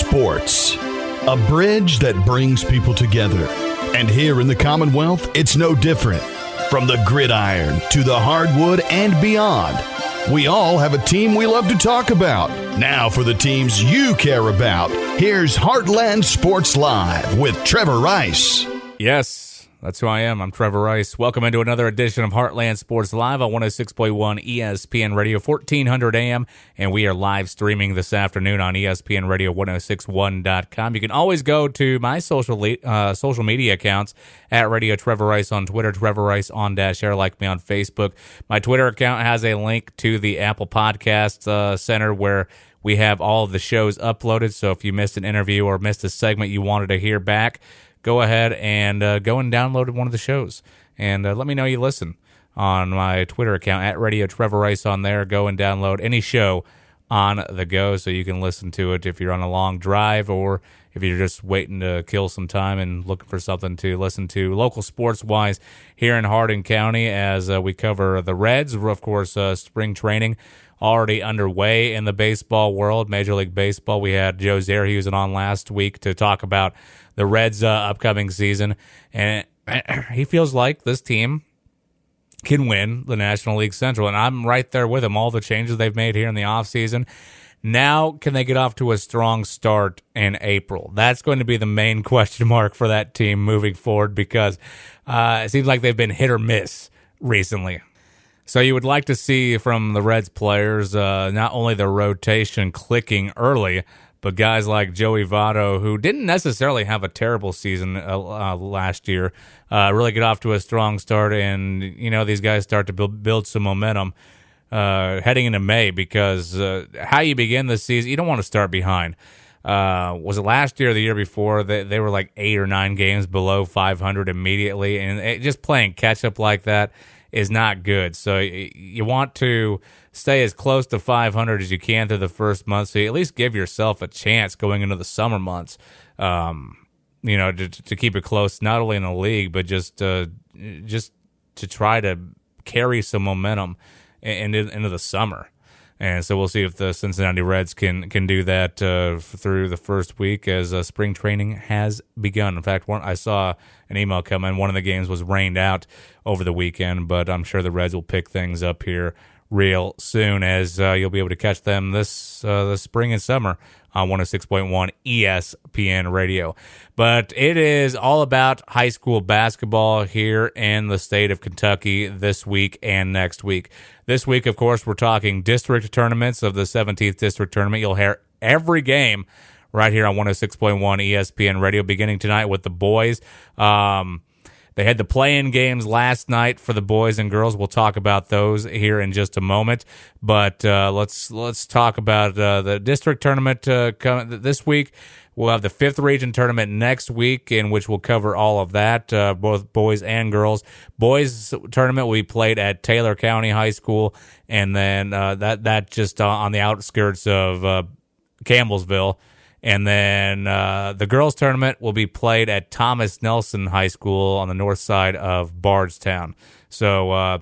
Sports, a bridge that brings people together. And here in the Commonwealth, it's no different. From the gridiron to the hardwood and beyond, we all have a team we love to talk about. Now for the teams you care about, here's Heartland Sports Live with Trevor Rice. Yes, that's who I am. I'm Trevor Rice. Welcome into another edition of Heartland Sports Live on 106.1 ESPN Radio, 1400 AM, and we are live streaming this afternoon on ESPN Radio 1061.com. You can always go to my social media accounts at Radio Trevor Rice on Twitter, Trevor Rice on -air, like me on Facebook. My Twitter account has a link to the Apple Podcast Center where we have all of the shows uploaded, so if you missed an interview or missed a segment you wanted to hear back, go ahead and go and download one of the shows. And let me know you listen on my Twitter account at Radio Trevor Rice on there. Go and download any show on the go so you can listen to it if you're on a long drive or if you're just waiting to kill some time and looking for something to listen to local sports-wise here in Hardin County as we cover the Reds. Of course, spring training already underway in the baseball world, Major League Baseball. We had Joe Zerhusen on last week to talk about the Reds' upcoming season, and he feels like this team can win the National League Central, and I'm right there with him. All the changes they've made here in the offseason. Now, can they get off to a strong start in April? That's going to be the main question mark for that team moving forward because it seems like they've been hit or miss recently. So you would like to see from the Reds players not only the rotation clicking early, but guys like Joey Votto, who didn't necessarily have a terrible season last year, really get off to a strong start, and these guys start to build some momentum heading into May because how you begin the season, you don't want to start behind. Was it last year or the year before? They were like 8 or 9 games below 500 immediately, and just playing catch-up like that is not good. So you want to stay as close to 500 as you can through the first month, so you at least give yourself a chance going into the summer months, to keep it close, not only in the league, but just to try to carry some momentum into the summer. And so we'll see if the Cincinnati Reds can do that through the first week as spring training has begun. In fact, I saw an email come in. One of the games was rained out over the weekend, but I'm sure the Reds will pick things up here real soon as you'll be able to catch them this spring and summer on 106.1 ESPN Radio. But it is all about high school basketball here in the state of Kentucky this week and next week. This week, of course, we're talking district tournaments of the 17th District Tournament. You'll hear every game right here on 106.1 ESPN Radio, beginning tonight with the boys. They had the play-in games last night for the boys and girls. We'll talk about those here in just a moment. But let's talk about the district tournament this week. We'll have the 5th region tournament next week, in which we'll cover all of that, both boys and girls. Boys tournament will be played at Taylor County High School, and then that just on the outskirts of Campbellsville. And then the girls' tournament will be played at Thomas Nelson High School on the north side of Bardstown. So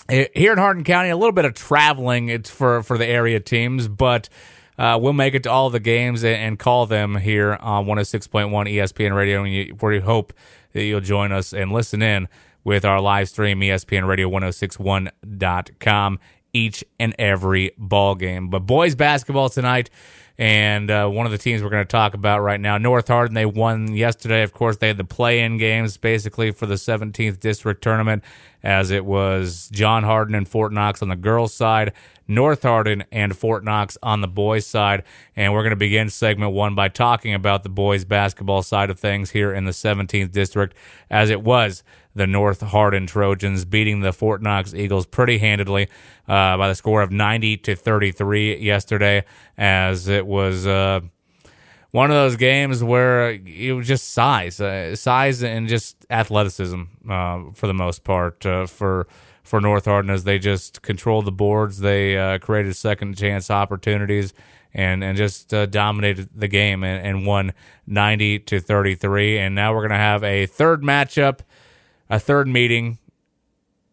here in Hardin County, a little bit of traveling it's for the area teams, but we'll make it to all the games and call them here on 106.1 ESPN Radio. And we hope that you'll join us and listen in with our live stream, ESPN Radio 1061.com, each and every ball game. But boys basketball tonight. And one of the teams we're going to talk about right now, North Hardin, they won yesterday. Of course, they had the play-in games basically for the 17th District Tournament, as it was John Hardin and Fort Knox on the girls' side, North Hardin and Fort Knox on the boys' side. And we're going to begin segment 1 by talking about the boys' basketball side of things here in the 17th District, as it was the North Hardin Trojans beating the Fort Knox Eagles pretty handedly by the score of 90-33 yesterday, as it was one of those games where it was just size and just athleticism for the most part for North Hardin, as they just controlled the boards. They created second chance opportunities and just dominated the game and won 90-33. And now we're going to have a third matchup, a third meeting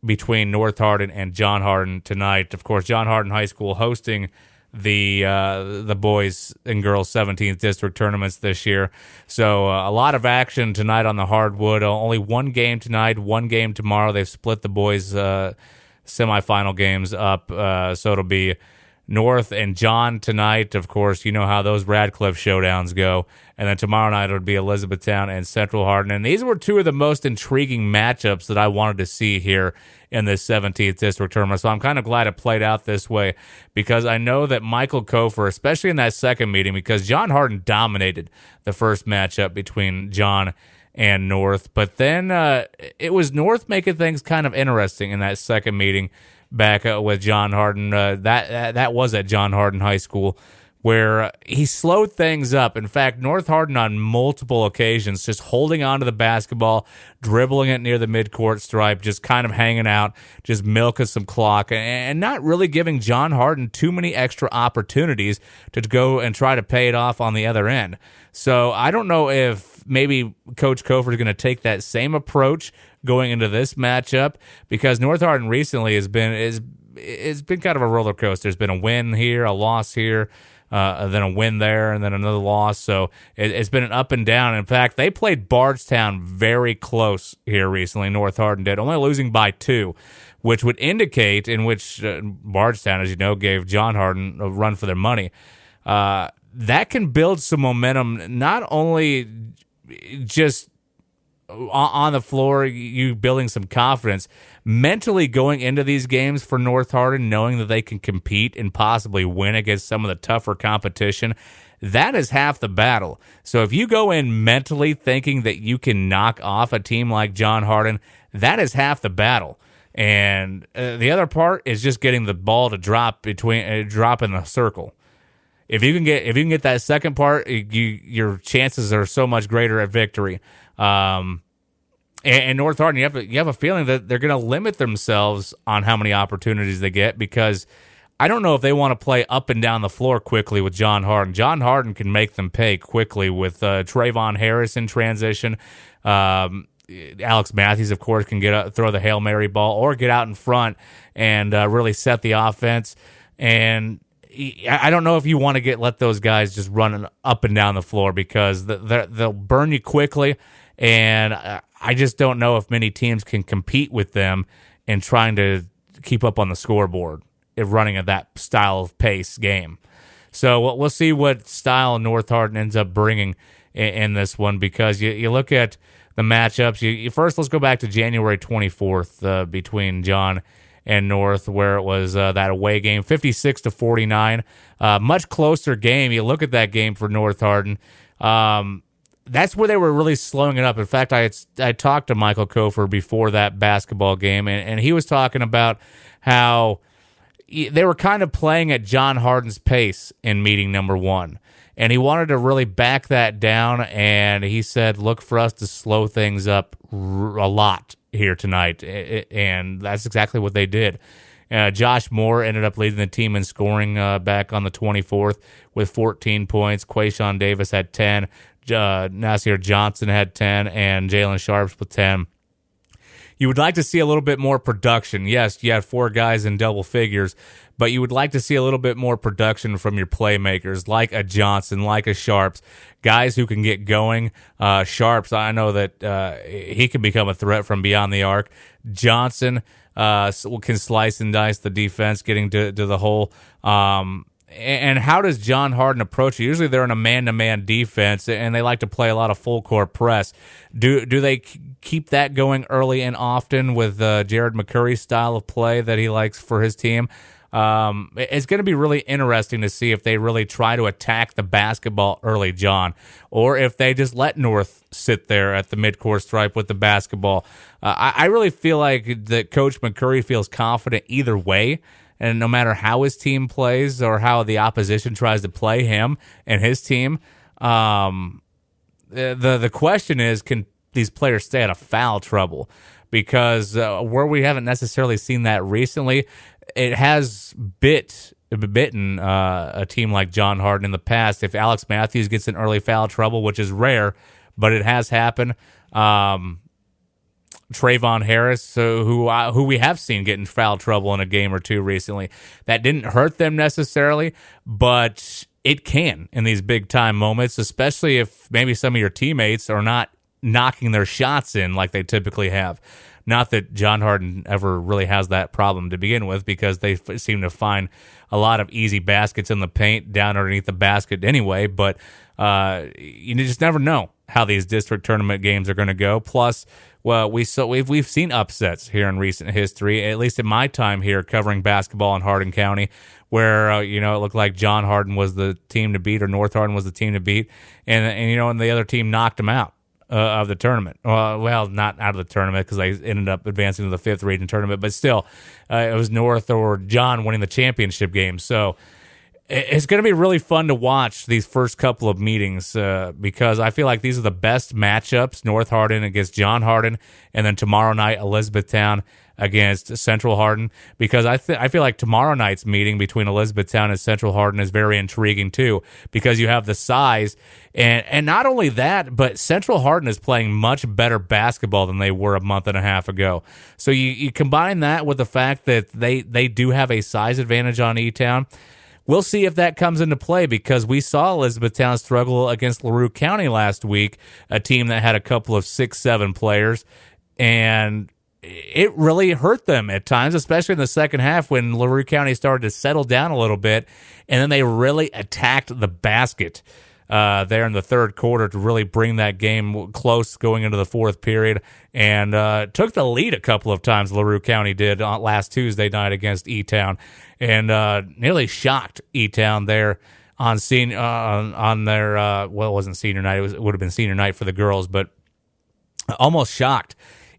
between North Hardin and John Hardin tonight. Of course, John Hardin High School hosting the boys and girls 17th district tournaments this year. So a lot of action tonight on the hardwood. Only one game tonight, one game tomorrow. They've split the boys semifinal games up, so it'll be North and John tonight. Of course, you know how those Radcliffe showdowns go. And then tomorrow night it'll be Elizabethtown and Central Hardin. And these were two of the most intriguing matchups that I wanted to see here in this 17th district tournament. So I'm kind of glad it played out this way, because I know that Michael Kofer, especially in that second meeting, because John Hardin dominated the first matchup between John and North. But then it was North making things kind of interesting in that second meeting back with John Hardin. That was at John Hardin High School, where he slowed things up. In fact, North Hardin on multiple occasions just holding onto the basketball, dribbling it near the midcourt stripe, just kind of hanging out, just milking some clock, and not really giving John Hardin too many extra opportunities to go and try to pay it off on the other end. So I don't know if maybe Coach Kofer is going to take that same approach going into this matchup, because North Hardin recently has been kind of a roller coaster. There's been a win here, a loss here, then a win there, and then another loss. So it's been an up and down. In fact, they played Bardstown very close here recently. North Hardin did, only losing by 2, which would indicate in which Bardstown, as you know, gave John Hardin a run for their money. That can build some momentum, not only just on the floor, you building some confidence, mentally going into these games for North Hardin, knowing that they can compete and possibly win against some of the tougher competition. That is half the battle. So if you go in mentally thinking that you can knock off a team like John Hardin, that is half the battle. And the other part is just getting the ball to drop in the circle. If you can get that second part, your chances are so much greater at victory. And North Hardin, you have a feeling that they're going to limit themselves on how many opportunities they get, because I don't know if they want to play up and down the floor quickly with John Hardin. John Hardin can make them pay quickly with Trayvon Harris in transition. Alex Matthews, of course, can throw the Hail Mary ball or get out in front and really set the offense. And I don't know if you want to let those guys just running up and down the floor, because they'll burn you quickly. And I just don't know if many teams can compete with them in trying to keep up on the scoreboard if running at that style of pace game. So we'll see what style North Hardin ends up bringing in this one, because you look at the matchups. First, let's go back to January 24th between John and North, where it was that away game, 56-49. Much closer game. You look at that game for North Hardin. That's where they were really slowing it up. In fact, I talked to Michael Kofer before that basketball game, and he was talking about how they were kind of playing at John Hardin's pace in meeting number 1. And he wanted to really back that down, and he said, look for us to slow things up a lot here tonight. And that's exactly what they did. Josh Moore ended up leading the team in scoring back on the 24th with 14 points. Quayshawn Davis had 10. Nasir Johnson had 10, and Jalen Sharps with 10. You would like to see a little bit more production. Yes, you had 4 guys in double figures, but you would like to see a little bit more production from your playmakers, like a Johnson, like a Sharps, guys who can get going. Sharps, I know that he can become a threat from beyond the arc. Johnson can slice and dice the defense, getting to the hole. And how does John Hardin approach it? Usually they're in a man-to-man defense, and they like to play a lot of full-court press. Do they keep that going early and often with Jared McCurry's style of play that he likes for his team? It's going to be really interesting to see if they really try to attack the basketball early, John, or if they just let North sit there at the midcourt stripe with the basketball. I really feel like that Coach McCurry feels confident either way. And no matter how his team plays or how the opposition tries to play him and his team, the question is, can these players stay out of foul trouble? Because where we haven't necessarily seen that recently, it has bitten a team like John Hardin in the past. If Alex Matthews gets in early foul trouble, which is rare, but it has happened, Trayvon Harris, who we have seen get in foul trouble in a game or two recently. That didn't hurt them necessarily, but it can in these big time moments, especially if maybe some of your teammates are not knocking their shots in like they typically have. Not that John Harden ever really has that problem to begin with, because they seem to find a lot of easy baskets in the paint down underneath the basket anyway, but you just never know how these district tournament games are going to go. Plus, well, we've seen upsets here in recent history, at least in my time here covering basketball in Hardin County, where it looked like John Harden was the team to beat or North Hardin was the team to beat, and the other team knocked them out of the tournament. Well, not out of the tournament because they ended up advancing to the 5th region tournament, but still, it was North or John winning the championship game. So it's going to be really fun to watch these first couple of meetings because I feel like these are the best matchups, North Hardin against John Hardin, and then tomorrow night, Elizabethtown against Central Hardin, because I feel like tomorrow night's meeting between Elizabethtown and Central Hardin is very intriguing too, because you have the size, and not only that, but Central Hardin is playing much better basketball than they were a month and a half ago. So you combine that with the fact that they do have a size advantage on E-Town. We'll see if that comes into play, because we saw Elizabethtown struggle against LaRue County last week, a team that had a couple of 6'7" players, and it really hurt them at times, especially in the second half when LaRue County started to settle down a little bit, and then they really attacked the basket there in the third quarter to really bring that game close going into the fourth period, and took the lead a couple of times. LaRue County did last Tuesday night against E-Town, and nearly shocked E-Town there on their well, it wasn't senior night, it would have been senior night for the girls, but almost shocked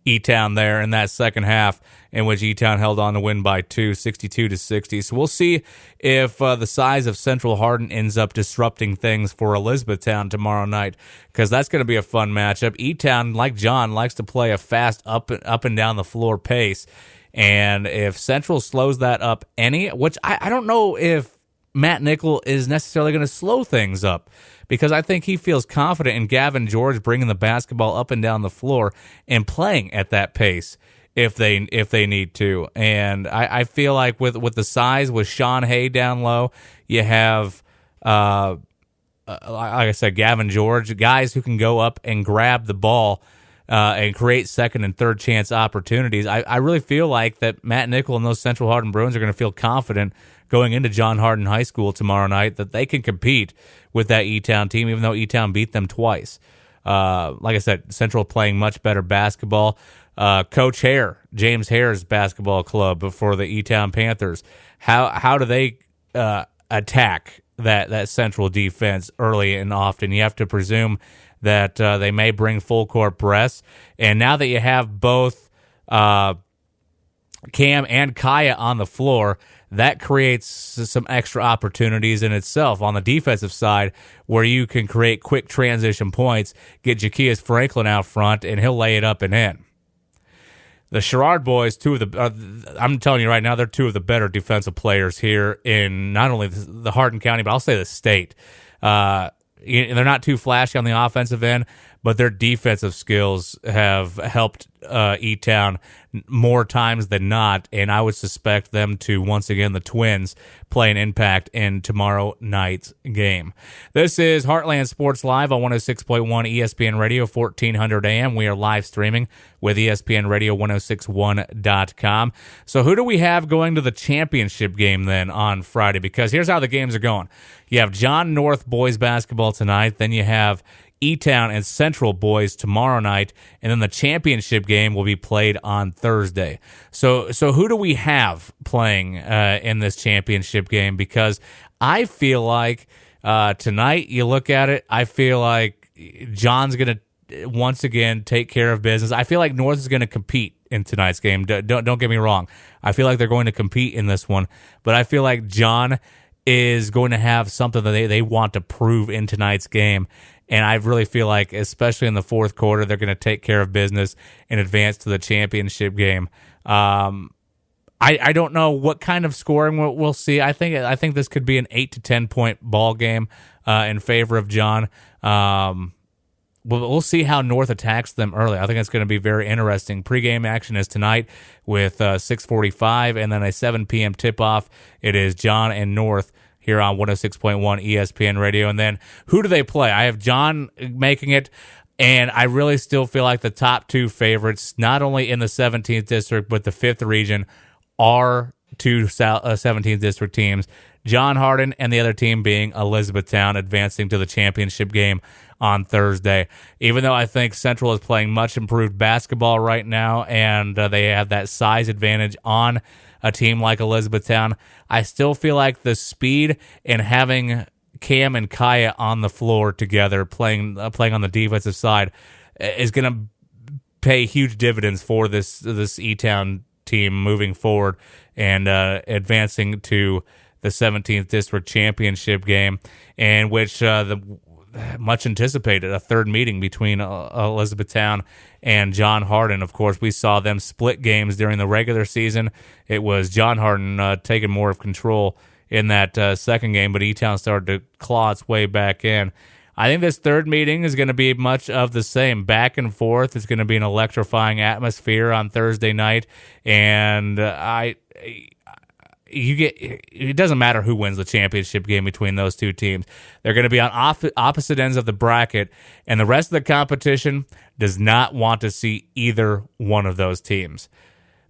E-Town there in that second half, in which E-Town held on to win by 2, 62-60. So we'll see if the size of Central Hardin ends up disrupting things for Elizabethtown tomorrow night, because that's going to be a fun matchup. E-Town, like John, likes to play a fast up and down the floor pace, and if Central slows that up which I don't know if Matt Nickel is necessarily going to slow things up, because I think he feels confident in Gavin George bringing the basketball up and down the floor and playing at that pace if they need to. And I feel like with the size, with Sean Hay down low, you have, like I said, Gavin George, guys who can go up and grab the ball and create second and third chance opportunities. I really feel like that Matt Nickel and those Central Hardin Bruins are going to feel confident going into John Hardin High School tomorrow night that they can compete with that E-Town team, even though E-Town beat them twice. Like I said, Central playing much better basketball. Coach Hare, James Hare's basketball club for the E-Town Panthers, how do they attack that Central defense early and often? You have to presume that they may bring full court press. And now that you have both Cam and Kaya on the floor, that creates some extra opportunities in itself on the defensive side, where you can create quick transition points, get Jaquias Franklin out front, and he'll lay it up and in. The Sherrard boys, I'm telling you right now, they're two of the better defensive players here in not only the Hardin County, but I'll say the state. They're not too flashy on the offensive end, but their defensive skills have helped E-Town more times than not, and I would suspect them to, once again, the Twins, play an impact in tomorrow night's game. This is Heartland Sports Live on 106.1 ESPN Radio, 1400 AM. We are live streaming with ESPN Radio 1061.com. So who do we have going to the championship game then on Friday? Because here's how the games are going. You have John North boys basketball tonight, then you have E-Town and Central boys tomorrow night, and then the championship game will be played on Thursday. So who do we have playing in this championship game? Because I feel like tonight, you look at it, I feel like John's going to once again take care of business. I feel like North is going to compete in tonight's game. Don't get me wrong. I feel like they're going to compete in this one, but I feel like John is going to have something that they want to prove in tonight's game. And I really feel like, especially in the fourth quarter, they're going to take care of business and advance to the championship game. I don't know what kind of scoring we'll see. I think this could be an 8 to 10 point ball game in favor of John. we'll see how North attacks them early. I think it's going to be very interesting. Pre-game action is tonight with 6:45, and then a 7 p.m. tip-off. It is John and North here on 106.1 ESPN Radio. And then who do they play? I have John making it, and I really still feel like the top two favorites, not only in the 17th district, but the 5th region, are two 17th district teams. John Hardin and the other team being Elizabethtown, advancing to the championship game on Thursday. Even though I think Central is playing much improved basketball right now, and they have that size advantage on a team like Elizabethtown, I still feel like the speed and having Cam and Kaya on the floor together playing on the defensive side is going to pay huge dividends for this E-Town team moving forward and advancing to the 17th district championship game, in which the much anticipated a third meeting between Elizabethtown and John Hardin. Of course, we saw them split games during the regular season. It was John Hardin taking more of control in that second game, but E-Town started to claw its way back in. I think this third meeting is going to be much of the same, back and forth. It's going to be an electrifying atmosphere on Thursday night, and it doesn't matter who wins the championship game between those two teams. They're going to be on opposite ends of the bracket, and the rest of the competition does not want to see either one of those teams.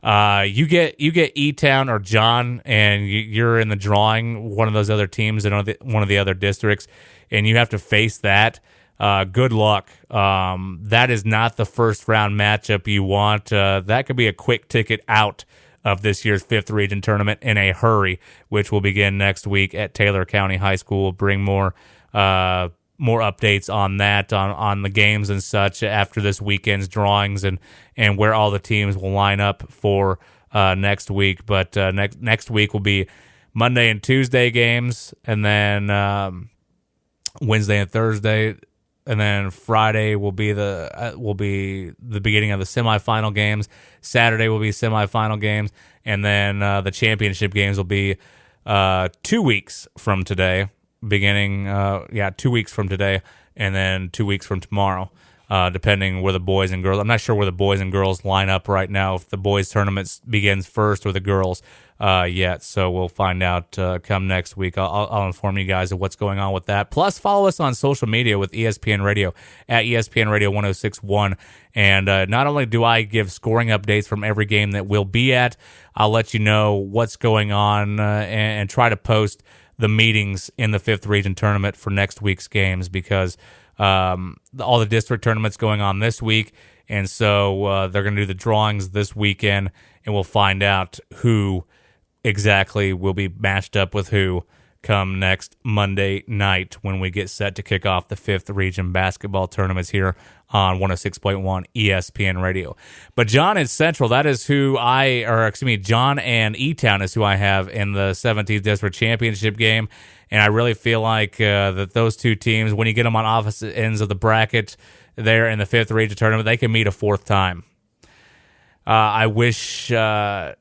You get E-Town or John, and you're in the drawing, one of those other teams in one of the other districts, and you have to face that. Good luck. That is not the first round matchup you want. That could be a quick ticket out of this year's 5th region tournament in a hurry, which will begin next week at Taylor County High School. We'll bring more updates on that, on the games and such after this weekend's drawings and where all the teams will line up for next week. But next week will be Monday and Tuesday games, and then Wednesday and Thursday, and then Friday will be the beginning of the semifinal games. Saturday will be semifinal games, and then the championship games will be 2 weeks from today. 2 weeks from today, and then 2 weeks from tomorrow, depending where the boys and girls. I'm not sure where the boys and girls line up right now, if the boys tournament begins first or the girls yet. So we'll find out come next week. I'll inform you guys of what's going on with that. Plus, follow us on social media with ESPN Radio at ESPN Radio 1061. And not only do I give scoring updates from every game that we'll be at, I'll let you know what's going on and try to post the meetings in the 5th region tournament for next week's games, because all the district tournaments going on this week, and so they're going to do the drawings this weekend, and we'll find out who exactly will be matched up with who come next Monday night when we get set to kick off the 5th region basketball tournaments here on 106.1 ESPN Radio. But John and Central, that is John and E-Town is who I have in the 17th district championship game. And I really feel like that those two teams, when you get them on opposite ends of the bracket there in the 5th region tournament, they can meet a fourth time. I wish I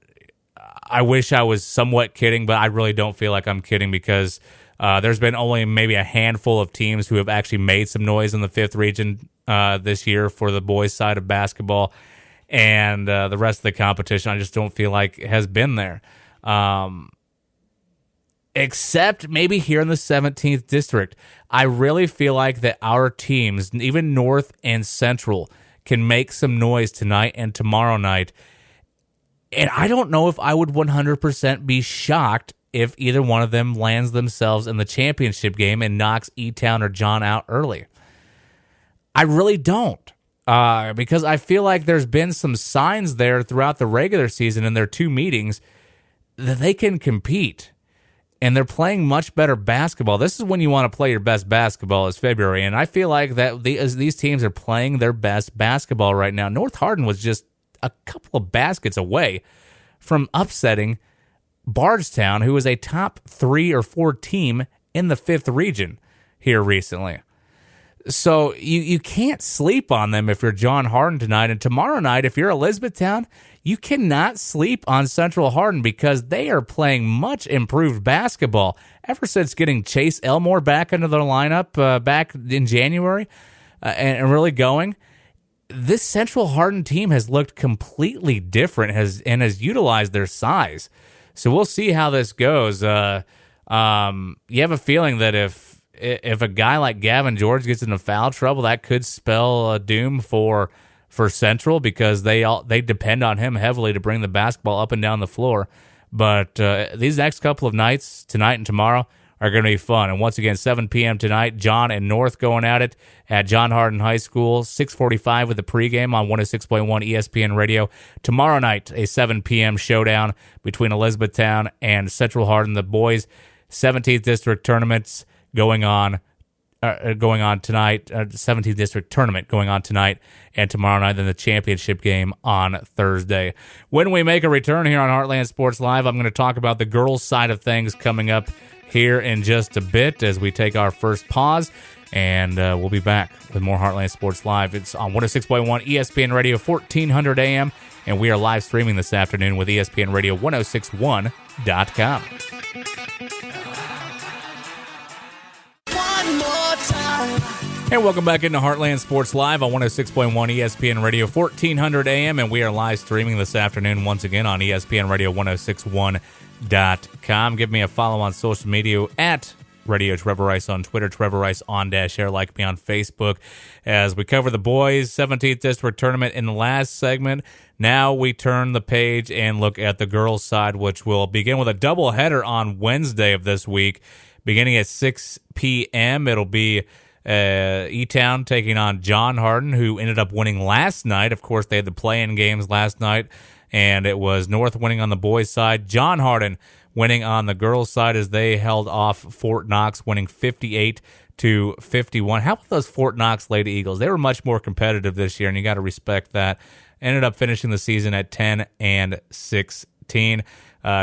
was somewhat kidding, but I really don't feel like I'm kidding, because there's been only maybe a handful of teams who have actually made some noise in the 5th region this year for the boys' side of basketball, and the rest of the competition I just don't feel like has been there. Except maybe here in the 17th district. I really feel like that our teams, even North and Central, can make some noise tonight and tomorrow night. And I don't know if I would 100% be shocked if either one of them lands themselves in the championship game and knocks E-Town or John out early. I really don't. Because I feel like there's been some signs there throughout the regular season in their two meetings that they can compete. And they're playing much better basketball. This is when you want to play your best basketball, is February. And I feel like that these teams are playing their best basketball right now. North Hardin was just a couple of baskets away from upsetting Bardstown, who is a top 3 or 4 team in the 5th region here recently. So you can't sleep on them if you're John Hardin tonight. And tomorrow night, if you're Elizabethtown, you cannot sleep on Central Hardin, because they are playing much improved basketball. Ever since getting Chase Elmore back into their lineup back in January, and really going. This Central Hardin team has looked completely different, has utilized their size. So we'll see how this goes. You have a feeling that if a guy like Gavin George gets into foul trouble, that could spell a doom for Central, because they depend on him heavily to bring the basketball up and down the floor. But these next couple of nights, tonight and tomorrow, are going to be fun. And once again, 7 p.m. tonight, John and North going at it at John Hardin High School. 6:45 with the pregame on 106.1 ESPN Radio. Tomorrow night, a 7 p.m. showdown between Elizabethtown and Central Hardin. The boys' 17th District tournaments going on tonight. 17th District tournament going on tonight and tomorrow night, then the championship game on Thursday. When we make a return here on Heartland Sports Live, I'm going to talk about the girls' side of things coming up here in just a bit as we take our first pause, and we'll be back with more Heartland Sports Live. It's on 106.1 ESPN Radio, 1400 AM, and we are live streaming this afternoon with ESPN Radio 1061.com. One more time. And welcome back into Heartland Sports Live on 106.1 ESPN Radio, 1400 AM, and we are live streaming this afternoon once again on ESPN Radio 1061.com. Give me a follow on social media at Radio Trevor Rice on Twitter, Trevor Rice on _air, like me on Facebook. As we cover the boys' 17th District tournament in the last segment, now we turn the page and look at the girls' side, which will begin with a doubleheader on Wednesday of this week, beginning at 6 p.m. It'll be E-Town taking on John Hardin, who ended up winning last night. Of course, they had the play-in games last night, and it was North winning on the boys' side. John Hardin winning on the girls' side as they held off Fort Knox, winning 58-51. How about those Fort Knox Lady Eagles? They were much more competitive this year, and you got to respect that. Ended up finishing the season at 10-16.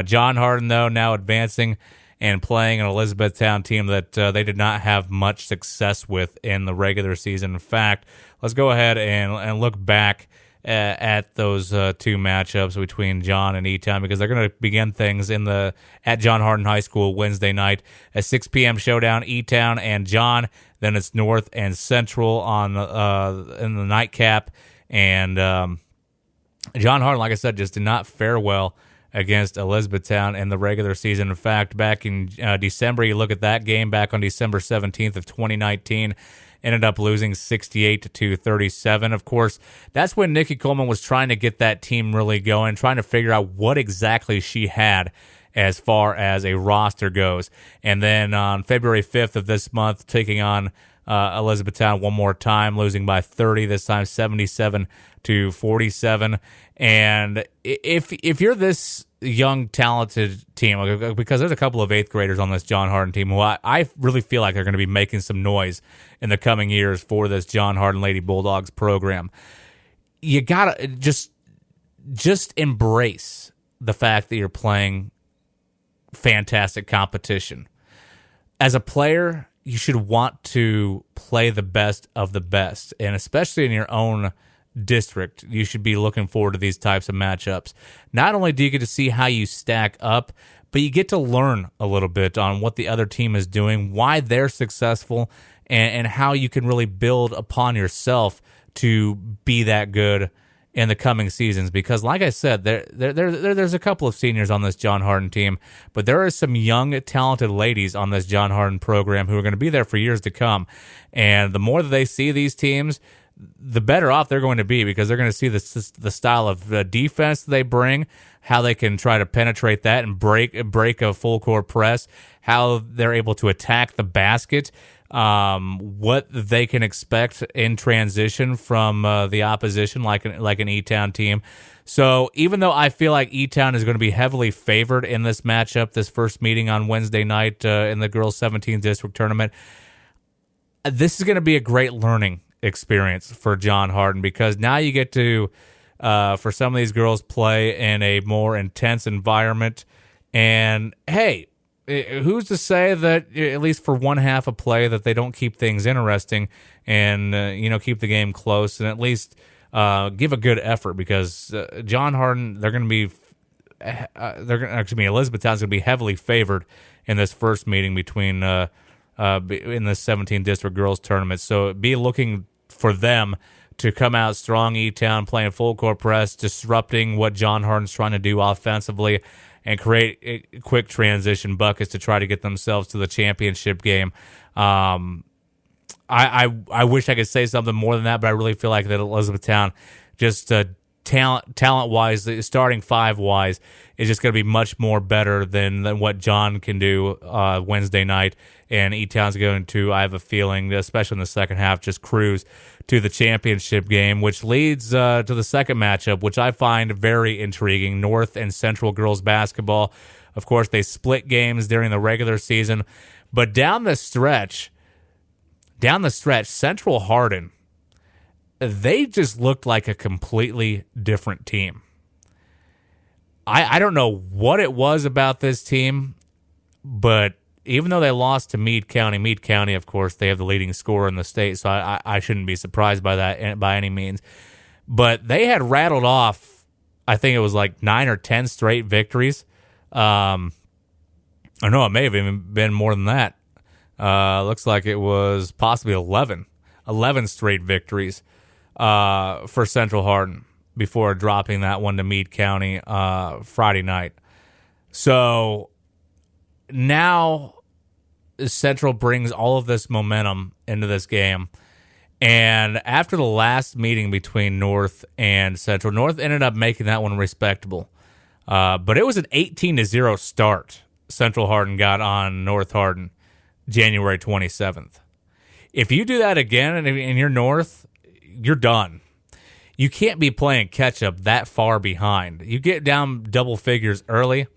John Hardin, though, now advancing and playing an Elizabethtown team that they did not have much success with in the regular season. In fact, let's go ahead and look back at those two matchups between John and E-Town, because they're going to begin things at John Hardin High School Wednesday night. A 6 p.m. showdown, E-Town and John. Then it's North and Central in the nightcap. And John Hardin, like I said, just did not fare well against Elizabethtown in the regular season. In fact, back in December, you look at that game back on December 17th of 2019, ended up losing 68-37. Of course, that's when Nikki Coleman was trying to get that team really going, trying to figure out what exactly she had as far as a roster goes. And then on February 5th of this month, taking on Elizabethtown one more time, losing by 30, this time 77-47. And if you're this young, talented team, because there's a couple of 8th graders on this John Hardin team who I really feel like they're going to be making some noise in the coming years for this John Hardin Lady Bulldogs program. You got to just embrace the fact that you're playing fantastic competition. As a player, you should want to play the best of the best, and especially in your own district, you should be looking forward to these types of matchups. Not only do you get to see how you stack up, but you get to learn a little bit on what the other team is doing, why they're successful, and how you can really build upon yourself to be that good in the coming seasons. Because like I said, there's a couple of seniors on this John Hardin team, but there are some young, talented ladies on this John Hardin program who are going to be there for years to come. And the more that they see these teams, the better off they're going to be, because they're going to see the style of defense they bring, how they can try to penetrate that and break a full court press, how they're able to attack the basket, what they can expect in transition from the opposition, like an E-Town team. So even though I feel like E-Town is going to be heavily favored in this matchup, this first meeting on Wednesday night in the girls' 17th district tournament, this is going to be a great learning experience for John Hardin, because now you get to, for some of these girls, play in a more intense environment. And hey, who's to say that at least for one half of play that they don't keep things interesting and keep the game close and at least give a good effort, because John Hardin, Elizabethtown's going to be heavily favored in this first meeting between in the 17th district girls tournament. So be looking for them to come out strong, E-Town, playing full court press, disrupting what John Harden's trying to do offensively, and create quick transition buckets to try to get themselves to the championship game. I wish I could say something more than that, but I really feel like that Elizabethtown, just talent-wise, starting five-wise, is just going to be much more better than what John can do Wednesday night. And E-Town's going to, I have a feeling, especially in the second half, just cruise to the championship game, which leads to the second matchup, which I find very intriguing, North and Central girls basketball. Of course, they split games during the regular season. But down the stretch, Central Hardin, they just looked like a completely different team. I don't know what it was about this team, but even though they lost to Meade County, of course, they have the leading scorer in the state, so I shouldn't be surprised by that by any means. But they had rattled off, I think it was like 9 or 10 straight victories. Or no, it may have even been more than that. Looks like it was possibly 11 straight victories for Central Hardin before dropping that one to Meade County Friday night. So now Central brings all of this momentum into this game. And after the last meeting between North and Central, North ended up making that one respectable. But it was an 18-0 start Central Hardin got on North Hardin January 27th. If you do that again and you're North, you're done. You can't be playing catch-up that far behind. You get down double figures early,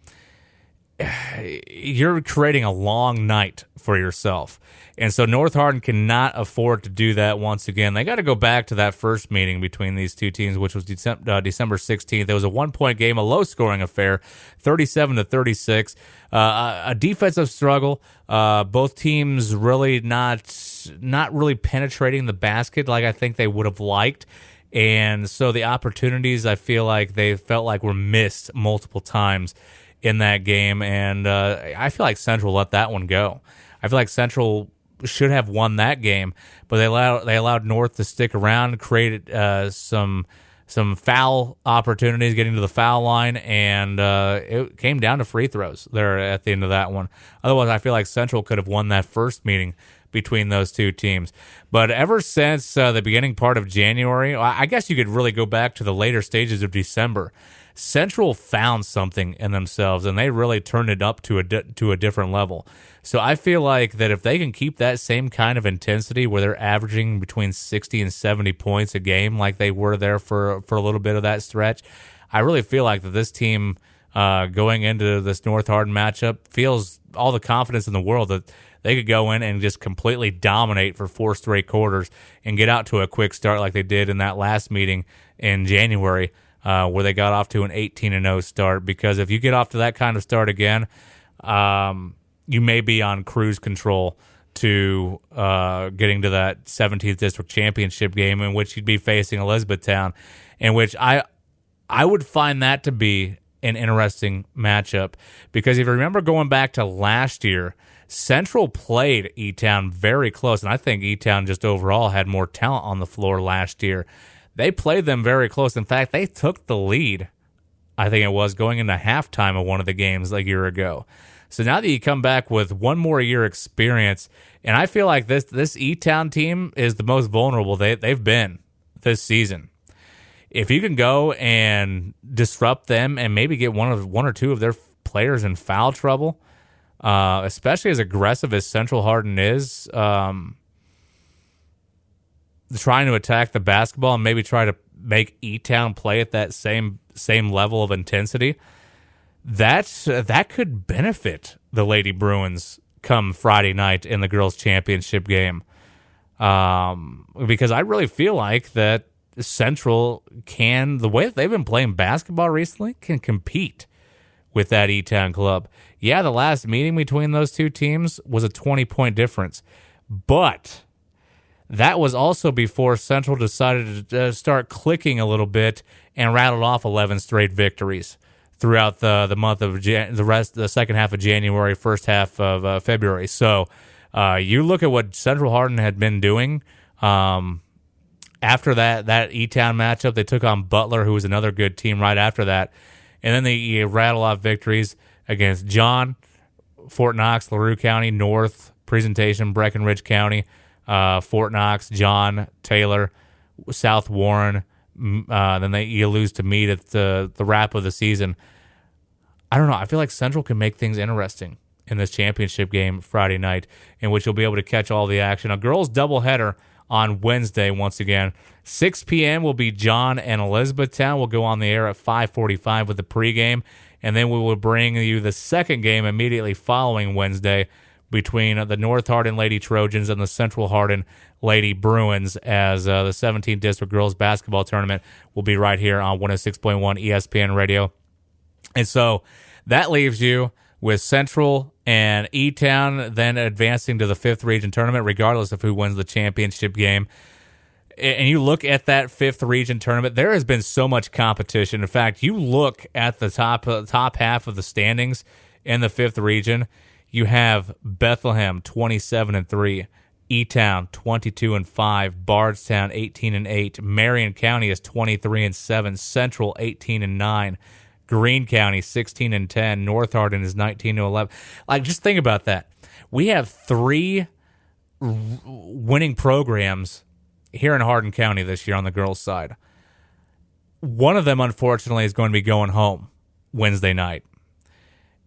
you're creating a long night for yourself. And so North Hardin cannot afford to do that once again. They got to go back to that first meeting between these two teams, which was December 16th. It was a one-point game, a low-scoring affair, 37-36. A defensive struggle. Both teams really not really penetrating the basket like I think they would have liked. And so the opportunities, I feel like they felt like were missed multiple times in that game. And I feel like Central let that one go. I feel like Central should have won that game, but they allowed North to stick around, created some foul opportunities getting to the foul line, and it came down to free throws there at the end of that one. Otherwise, I feel like Central could have won that first meeting between those two teams. But ever since the beginning part of January, I guess you could really go back to the later stages of December, Central found something in themselves, and they really turned it up to a different level. So I feel like that if they can keep that same kind of intensity where they're averaging between 60 and 70 points a game like they were there for a little bit of that stretch, I really feel like that this team going into this North Hardin matchup feels all the confidence in the world that they could go in and just completely dominate for 4 straight quarters and get out to a quick start like they did in that last meeting in January, where they got off to an 18-0 start. Because if you get off to that kind of start again, you may be on cruise control to getting to that 17th District Championship game, in which you'd be facing Elizabethtown, in which I would find that to be an interesting matchup. Because if you remember going back to last year, Central played E-Town very close, and I think E-Town just overall had more talent on the floor last year. They played them very close. In fact, they took the lead, I think it was, going into halftime of one of the games a year ago. So now that you come back with one more year experience, and I feel like this E-Town team is the most vulnerable they've been this season. If you can go and disrupt them and maybe get one or two of their players in foul trouble, especially as aggressive as Central Hardin is, trying to attack the basketball and maybe try to make E-Town play at that same level of intensity, that could benefit the Lady Bruins come Friday night in the girls' championship game. Because I really feel like that Central can, the way that they've been playing basketball recently, can compete with that E-Town club. Yeah, the last meeting between those two teams was a 20-point difference, but that was also before Central decided to start clicking a little bit and rattled off 11 straight victories throughout the month of the second half of January, first half of February. So you look at what Central Hardin had been doing, After that E-Town matchup, they took on Butler, who was another good team right after that. And then they rattle off victories against John, Fort Knox, LaRue County, North, Presentation, Breckenridge County, Fort Knox, John, Taylor, South Warren. Then you lose to Meade at the wrap of the season. I don't know. I feel like Central can make things interesting in this championship game Friday night, in which you'll be able to catch all the action. A girls doubleheader on Wednesday once again. 6 p.m. will be John and Elizabethtown. We'll go on the air at 5:45 with the pregame, and then we will bring you the second game immediately following Wednesday between the North Hardin Lady Trojans and the Central Hardin Lady Bruins, as the 17th District Girls Basketball Tournament will be right here on 106.1 ESPN Radio. And so that leaves you with Central and E-Town then advancing to the 5th Region Tournament, regardless of who wins the championship game. And you look at that 5th Region Tournament, there has been so much competition. In fact, you look at the top half of the standings in the 5th Region, you have Bethlehem 27-3, E-Town 22-5, Bardstown 18-8, Marion County is 23-7, Central 18-9. Greene County 16-10, North Hardin is 19-11. Like, just think about that. We have 3 winning programs here in Hardin County this year on the girls' side. One of them, unfortunately, is going to be going home Wednesday night.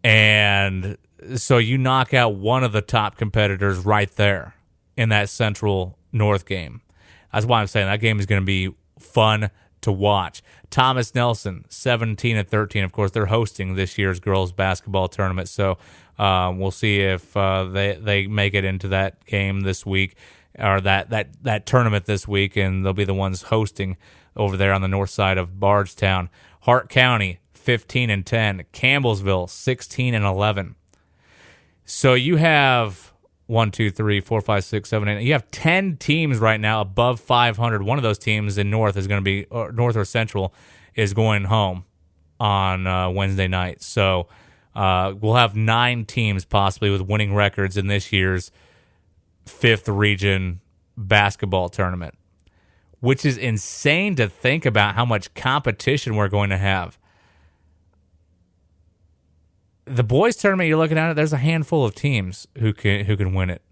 And so you knock out one of the top competitors right there in that Central North game. That's why I'm saying that game is going to be fun to watch. Thomas Nelson, 17-13. Of course, they're hosting this year's girls basketball tournament, so we'll see if they make it into that game this week, or that tournament this week, and they'll be the ones hosting over there on the north side of Bardstown. Hart County, 15-10. Campbellsville, 16-11. So you have 1, 2, 3, 4, 5, 6, 7, 8. You have 10 teams right now above 500. One of those teams in North is going to be North or Central is going home on Wednesday night. So we'll have 9 teams possibly with winning records in this year's 5th Region basketball tournament, which is insane to think about how much competition we're going to have. The boys tournament, you're looking at it, there's a handful of teams who can win it.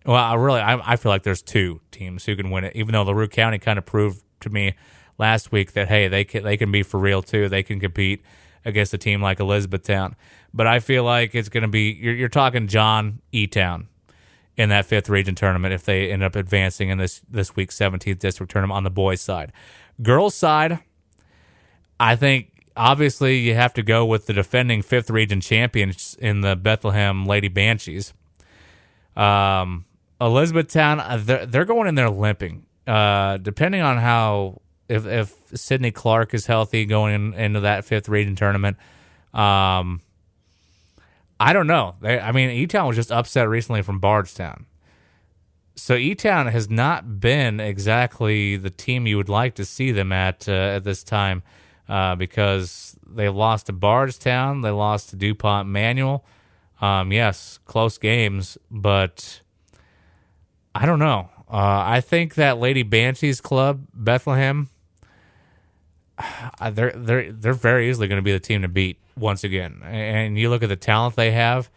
Well, I feel like there's 2 teams who can win it, even though LaRue County kind of proved to me last week that, hey, they can be for real too. They can compete against a team like Elizabethtown. But I feel like it's going to be, you're talking John, E-Town in that 5th Region tournament if they end up advancing in this week's 17th District tournament on the boys' side. Girls' side, I think, obviously, you have to go with the defending 5th Region champions in the Bethlehem Lady Banshees. Elizabethtown, they're going in there limping. Depending on how, if Sydney Clark is healthy going into that 5th Region tournament, I don't know. E-Town was just upset recently from Bardstown. So E-Town has not been exactly the team you would like to see them at this time. Because they lost to Bardstown, they lost to DuPont Manual. Yes, close games, but I don't know. I think that Lady Banshees Club, Bethlehem, they're very easily going to be the team to beat once again. And you look at the talent they have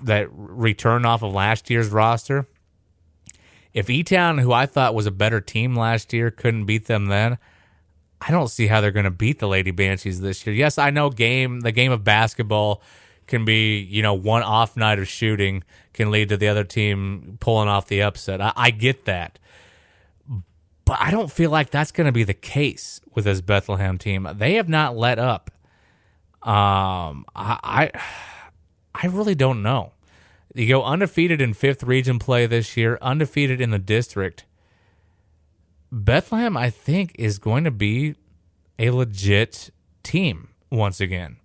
that return off of last year's roster. If E-Town, who I thought was a better team last year, couldn't beat them then, I don't see how they're going to beat the Lady Banshees this year. Yes, I know the game of basketball can be, one off night of shooting can lead to the other team pulling off the upset. I get that. But I don't feel like that's going to be the case with this Bethlehem team. They have not let up. I really don't know. You go undefeated in 5th Region play this year, undefeated in the district. Bethlehem, I think, is going to be a legit team once again.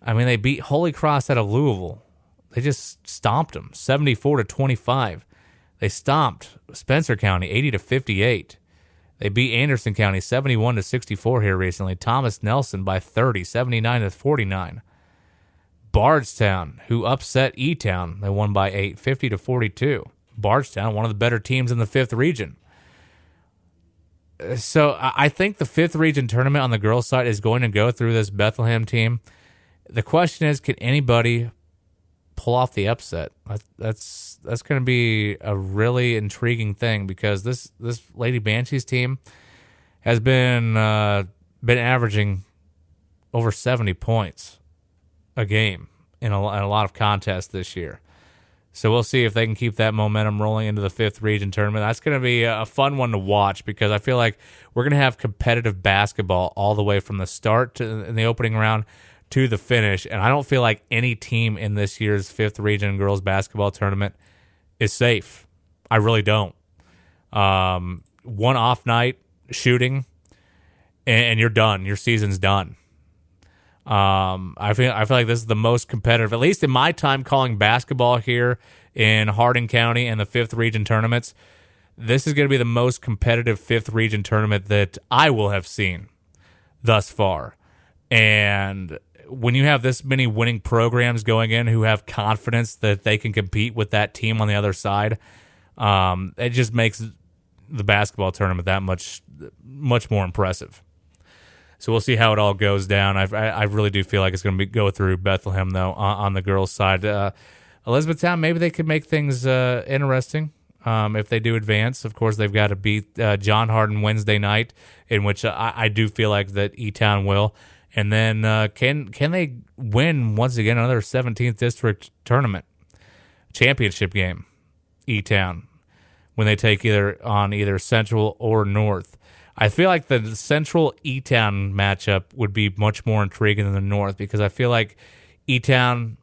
I mean, they beat Holy Cross out of Louisville. They just stomped them, 74-25. They stomped Spencer County, 80-58. They beat Anderson County, 71-64 here recently. Thomas Nelson by 30, 79-49. Bardstown, who upset E-Town, they won by 8, 50-42. Bardstown, one of the better teams in the 5th Region. So I think the 5th region tournament on the girls' side is going to go through this Bethlehem team. The question is, can anybody pull off the upset? That's going to be a really intriguing thing, because this Lady Banshees team has been averaging over 70 points a game in a lot of contests this year. So we'll see if they can keep that momentum rolling into the 5th region tournament. That's going to be a fun one to watch, because I feel like we're going to have competitive basketball all the way from the start in the opening round to the finish. And I don't feel like any team in this year's 5th region girls basketball tournament is safe. I really don't. One off night shooting, and you're done. Your season's done. I feel like this is the most competitive, at least in my time calling basketball here in Hardin County and the 5th region tournaments. This is going to be the most competitive 5th region tournament that I will have seen thus far. And when you have this many winning programs going in who have confidence that they can compete with that team on the other side, it just makes the basketball tournament that much more impressive. So we'll see how it all goes down. I really do feel like it's going to go through Bethlehem, though, on the girls' side. Elizabethtown, maybe they could make things interesting if they do advance. Of course, they've got to beat John Hardin Wednesday night, in which I do feel like that E-Town will. And then can they win, once again, another 17th District Tournament championship game, E-Town, when they take either Central or North? I feel like the Central E-Town matchup would be much more intriguing than the North, because I feel like E-Town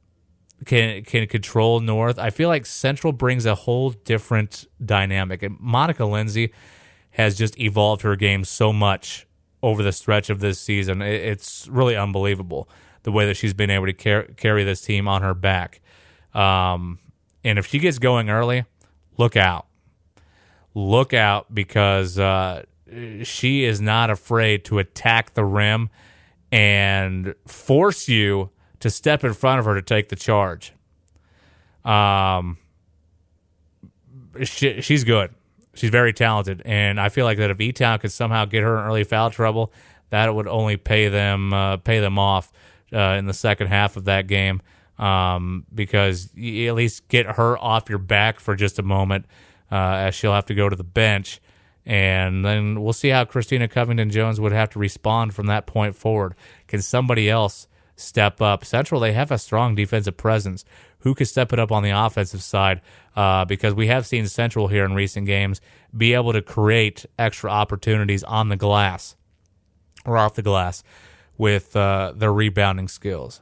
can control North. I feel like Central brings a whole different dynamic. And Monica Lindsay has just evolved her game so much over the stretch of this season. It's really unbelievable the way that she's been able to carry this team on her back. And if she gets going early, look out. Look out, because she is not afraid to attack the rim and force you to step in front of her to take the charge. She's good. She's very talented, and I feel like that if E-Town could somehow get her in early foul trouble, that would only pay them off in the second half of that game, because you at least get her off your back for just a moment, as she'll have to go to the bench. And then we'll see how Christina Covington-Jones would have to respond from that point forward. Can somebody else step up? Central, they have a strong defensive presence. Who could step it up on the offensive side? Because we have seen Central here in recent games be able to create extra opportunities on the glass or off the glass with their rebounding skills.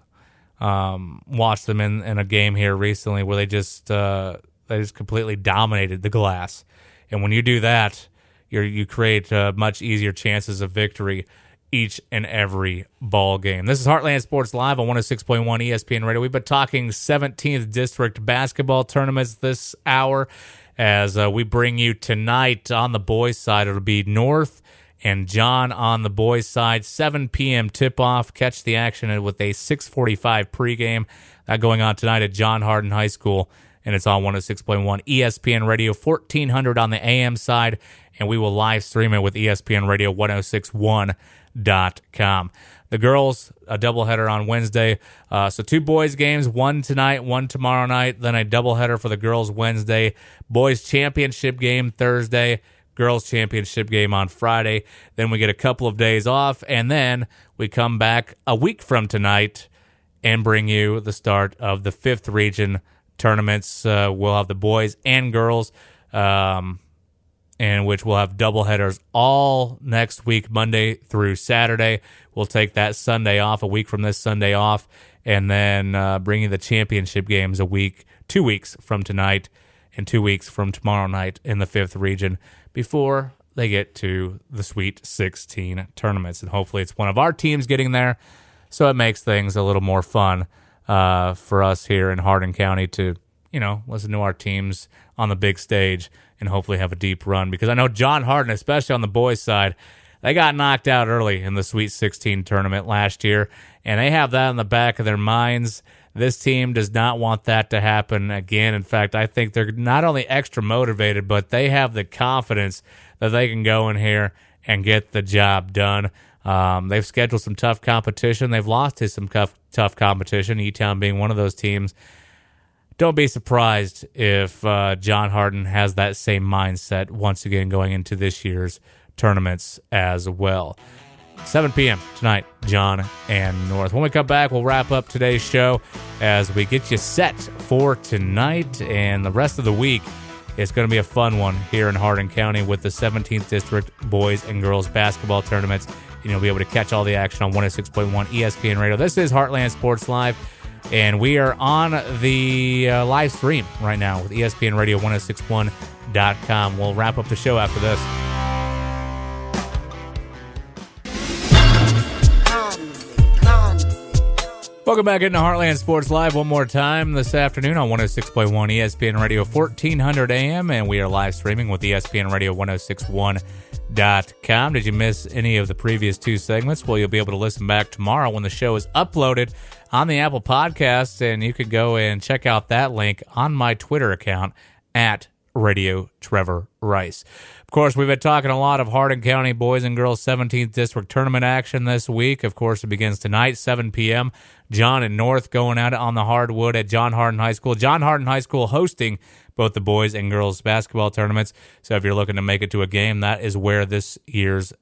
Watched them in a game here recently where they just completely dominated the glass. And when you do that, you create much easier chances of victory each and every ball game. This is Heartland Sports Live on 106.1 ESPN Radio. We've been talking 17th District basketball tournaments this hour, as we bring you tonight on the boys' side. It'll be North and John on the boys' side, 7 p.m. tip-off. Catch the action with a 6:45 pregame. That going on tonight at John Hardin High School, and it's on 106.1 ESPN Radio, 1400 on the AM side, and we will live stream it with ESPN Radio 1061.com. The girls, a doubleheader on Wednesday. So 2 boys games, one tonight, one tomorrow night, then a doubleheader for the girls Wednesday. Boys championship game Thursday, girls championship game on Friday. Then we get a couple of days off, and then we come back a week from tonight and bring you the start of the 5th region tournaments. We'll have the boys and girls, in which we'll have doubleheaders all next week, Monday through Saturday. We'll take that Sunday off, a week from this Sunday off, and then bring you the championship games 2 weeks from tonight, and 2 weeks from tomorrow night in the 5th region before they get to the Sweet 16 tournaments. And hopefully it's one of our teams getting there, so it makes things a little more fun for us here in Hardin County to, listen to our teams on the big stage and hopefully have a deep run. Because I know John Hardin, especially on the boys' side, they got knocked out early in the Sweet 16 tournament last year, and they have that in the back of their minds. This team does not want that to happen again. In fact, I think they're not only extra motivated, but they have the confidence that they can go in here and get the job done. They've scheduled some tough competition. They've lost to some tough competition, E-Town being one of those teams. Don't be surprised if John Hardin has that same mindset once again going into this year's tournaments as well. 7 p.m. tonight, John and North. When we come back, we'll wrap up today's show as we get you set for tonight and the rest of the week. It's going to be a fun one here in Hardin County with the 17th District Boys and Girls Basketball Tournaments. And you'll be able to catch all the action on 106.1 ESPN Radio. This is Heartland Sports Live, and we are on the live stream right now with ESPN Radio 1061.com. We'll wrap up the show after this. Welcome back into Heartland Sports Live one more time this afternoon on 106.1 ESPN Radio 1400 AM, and we are live streaming with ESPN Radio 1061.com. Did you miss any of the previous two segments? Well, you'll be able to listen back tomorrow when the show is uploaded on the Apple Podcasts, and you could go and check out that link on my Twitter account at Radio Trevor Rice. Of course, we've been talking a lot of Hardin County Boys and Girls 17th District Tournament action this week. Of course, it begins tonight, 7 p.m. John and North going at it on the hardwood at John Hardin High School. John Hardin High School hosting both the boys and girls basketball tournaments. So if you're looking to make it to a game, that is where this year's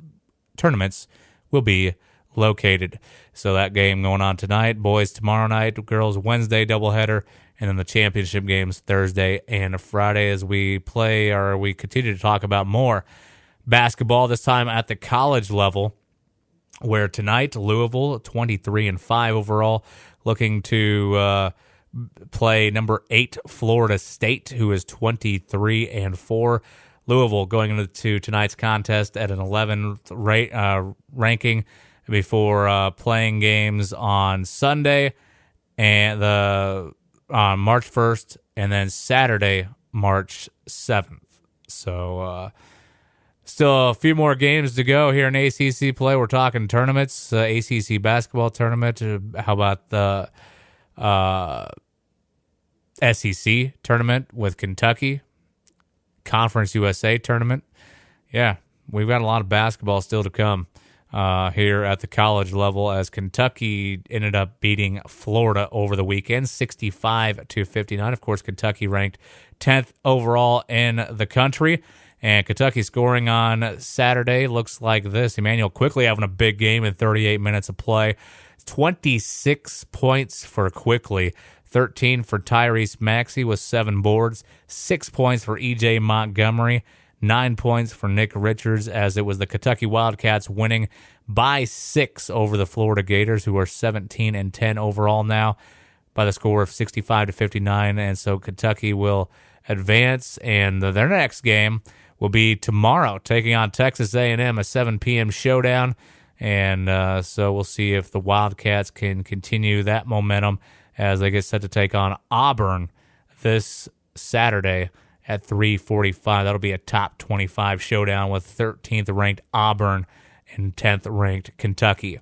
tournaments will be located. So that game going on tonight, boys tomorrow night, girls Wednesday doubleheader, and then the championship games Thursday and Friday as we play, or we continue to talk about more basketball, this time at the college level, where tonight Louisville 23-5 overall, looking to play number 8 Florida State, who is 23-4. Louisville going into tonight's contest at an 11th ranking before playing games on Sunday and on March 1st, and then Saturday, March 7th. So still a few more games to go here in ACC play. We're talking tournaments, ACC basketball tournament. How about the SEC tournament with Kentucky? Conference USA tournament. Yeah, we've got a lot of basketball still to come here at the college level, as Kentucky ended up beating Florida over the weekend, 65-59. Of course, Kentucky ranked 10th overall in the country. And Kentucky scoring on Saturday looks like this. Emmanuel Quickley having a big game in 38 minutes of play. 26 points for Quickley, 13 for Tyrese Maxey with 7 boards, 6 points for E.J. Montgomery, 9 points for Nick Richards, as it was the Kentucky Wildcats winning by 6 over the Florida Gators, who are 17-10 overall now, by the score of 65-59. And so Kentucky will advance, and their next game will be tomorrow, taking on Texas A&M, a 7 p.m. showdown. And so we'll see if the Wildcats can continue that momentum as they get set to take on Auburn this Saturday at 3:45. That'll be a top 25 showdown with 13th ranked Auburn and 10th ranked Kentucky.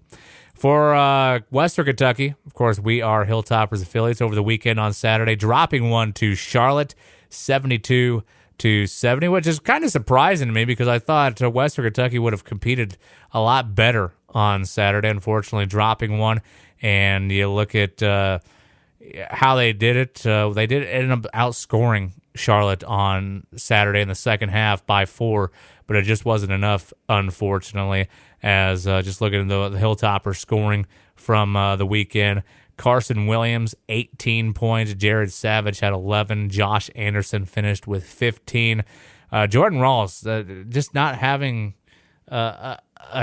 For Western Kentucky, of course, we are Hilltoppers affiliates over the weekend on Saturday, dropping one to Charlotte, 72-70, which is kind of surprising to me because I thought Western Kentucky would have competed a lot better on Saturday. Unfortunately, dropping one, and you look at how they did it. They did end up outscoring Charlotte on Saturday in the second half by 4, but it just wasn't enough, unfortunately, as just looking at the Hilltoppers scoring from the weekend. Carson Williams, 18 points. Jared Savage had 11. Josh Anderson finished with 15. Jordan Rawls just not having a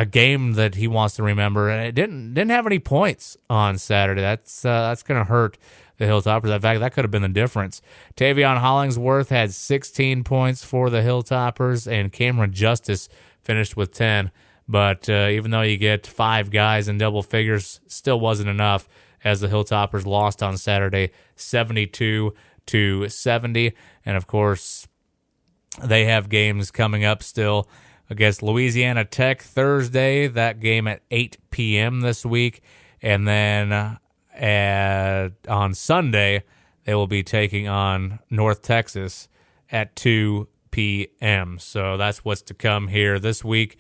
game that he wants to remember, and it didn't have any points on Saturday. That's going to hurt the Hilltoppers. In fact, that could have been the difference. Tavion Hollingsworth had 16 points for the Hilltoppers, and Cameron Justice finished with 10. But even though you get 5 guys in double figures, still wasn't enough, as the Hilltoppers lost on Saturday 72-70. And of course, they have games coming up still against Louisiana Tech Thursday, that game at 8 p.m. this week. And then on Sunday, they will be taking on North Texas at 2 p.m. So that's what's to come here this week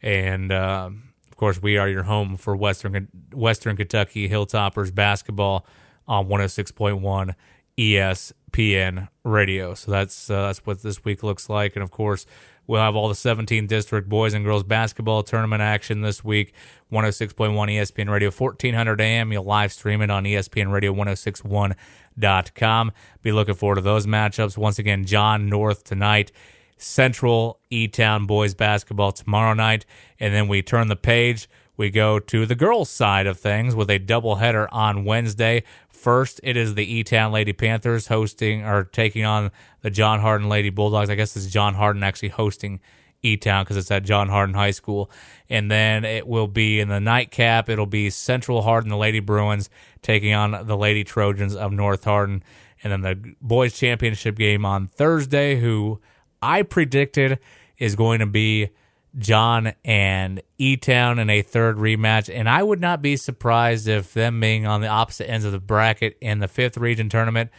And, of course, we are your home for Western Kentucky Hilltoppers basketball on 106.1 ESPN Radio. So that's what this week looks like. And, of course, we'll have all the 17th District boys and girls basketball tournament action this week. 106.1 ESPN Radio, 1400 AM. You'll live stream it on ESPN Radio 1061.com. Be looking forward to those matchups. Once again, John North tonight. Central E-Town boys basketball tomorrow night. And then we turn the page. We go to the girls' side of things with a doubleheader on Wednesday. First, it is the E-Town Lady Panthers taking on the John Hardin Lady Bulldogs. I guess it's John Hardin actually hosting E-Town because it's at John Hardin High School. And then it will be in the nightcap. It'll be Central Hardin, the Lady Bruins, taking on the Lady Trojans of North Hardin. And then the boys' championship game on Thursday, who I predicted is going to be John and E-Town in a third rematch. And I would not be surprised if them being on the opposite ends of the bracket in the 5th region tournament,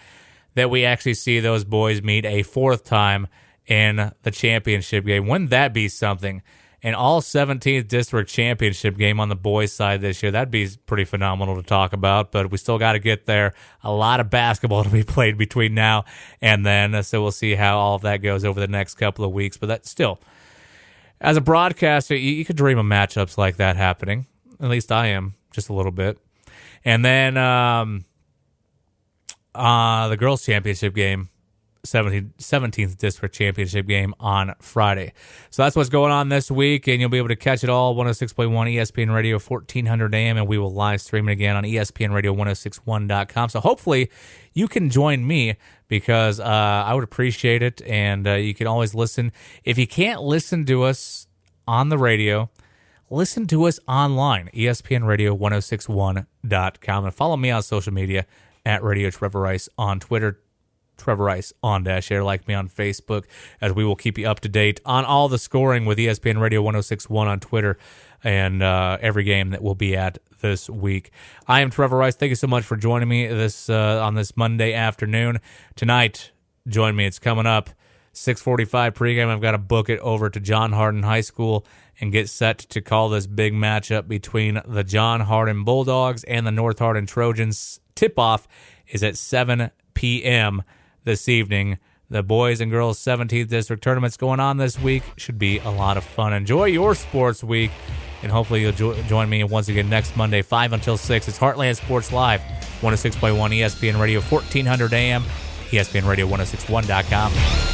that we actually see those boys meet a fourth time in the championship game. Wouldn't that be something? An all 17th district championship game on the boys' side this year. That'd be pretty phenomenal to talk about, but we still got to get there. A lot of basketball to be played between now and then, so we'll see how all of that goes over the next couple of weeks. But that's still, as a broadcaster, you could dream of matchups like that happening. At least I am, just a little bit. And then the girls' championship game, 17th District Championship game on Friday. So that's what's going on this week, and you'll be able to catch it all, 106.1 ESPN Radio, 1400 AM, and we will live stream it again on ESPN Radio 1061.com. So hopefully you can join me, because I would appreciate it, and you can always listen. If you can't listen to us on the radio, listen to us online, ESPN Radio 1061.com, and follow me on social media at Radio Trevor Rice on Twitter, Trevor Rice on _air. Like me on Facebook, as we will keep you up to date on all the scoring with ESPN Radio 1061 on Twitter, and every game that we'll be at this week. I am Trevor Rice. Thank you so much for joining me on this Monday afternoon. Tonight, join me. It's coming up 6:45 pregame. I've got to book it over to John Hardin High School and get set to call this big matchup between the John Hardin Bulldogs and the North Hardin Trojans. Tip-off is at 7 p.m. this evening. The boys and girls 17th District tournaments going on this week. Should be a lot of fun. Enjoy your sports week, and hopefully you'll join me once again next Monday, 5 until 6. It's Heartland Sports Live, 106.1 ESPN Radio, 1400 AM, ESPN Radio 1061.com.